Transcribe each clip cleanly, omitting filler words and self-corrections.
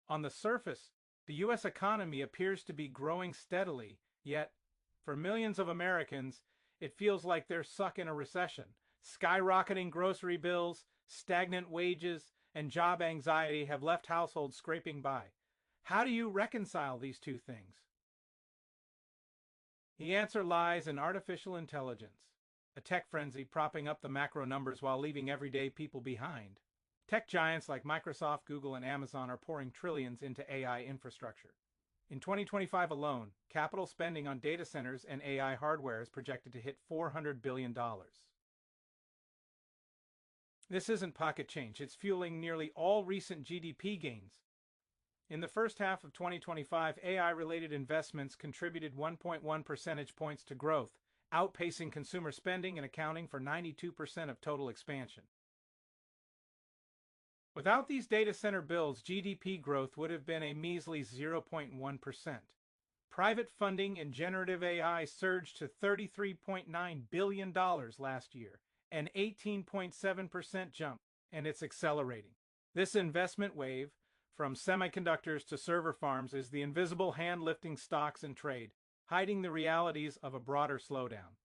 On the surface, the U.S. economy appears to be growing steadily, yet, for millions of Americans, it feels like they're stuck in a recession. Skyrocketing grocery bills, stagnant wages, and job anxiety have left households scraping by. How do you reconcile these two things? The answer lies in artificial intelligence, a tech frenzy propping up the macro numbers while leaving everyday people behind. Tech giants like Microsoft, Google, and Amazon are pouring trillions into AI infrastructure. In 2025 alone, capital spending on data centers and AI hardware is projected to hit $400 billion. This isn't pocket change, it's fueling nearly all recent GDP gains. In the first half of 2025, AI-related investments contributed 1.1 percentage points to growth, outpacing consumer spending and accounting for 92% of total expansion. Without these data center builds, GDP growth would have been a measly 0.1%. Private funding in generative AI surged to $33.9 billion last year, an 18.7% jump, and it's accelerating. This investment wave, from semiconductors to server farms, is the invisible hand lifting stocks and trade, hiding the realities of a broader slowdown.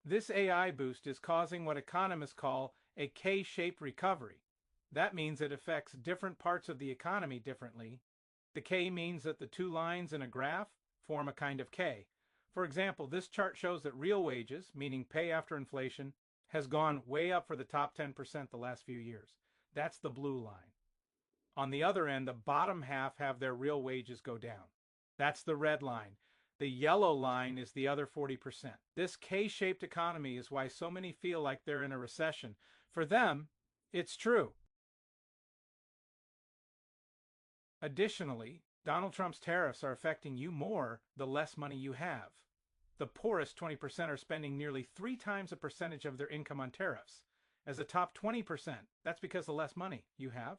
This AI boost is causing what economists call a K-shaped recovery. That means it affects different parts of the economy differently. The K means that the two lines in a graph form a kind of K. For example, this chart shows that real wages, meaning pay after inflation, has gone way up for the top 10% the last few years. That's the blue line. On the other end, the bottom half have their real wages go down. That's the red line. The yellow line is the other 40%. This K-shaped economy is why so many feel like they're in a recession. For them, it's true. Additionally, Donald Trump's tariffs are affecting you more the less money you have. The poorest 20% are spending nearly 3 times the percentage of their income on tariffs. As the top 20%, that's because the less money you have,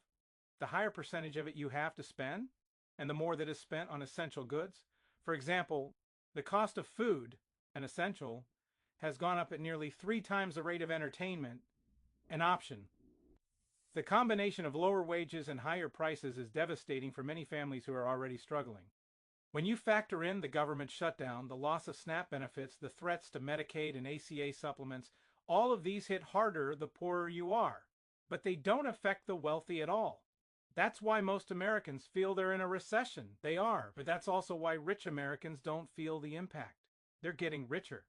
the higher percentage of it you have to spend, and the more that is spent on essential goods. For example, the cost of food, an essential, has gone up at nearly 3 times the rate of entertainment, an option. The combination of lower wages and higher prices is devastating for many families who are already struggling. When you factor in the government shutdown, the loss of SNAP benefits, the threats to Medicaid and ACA supplements, all of these hit harder the poorer you are. But they don't affect the wealthy at all. That's why most Americans feel they're in a recession. They are, but that's also why rich Americans don't feel the impact. They're getting richer.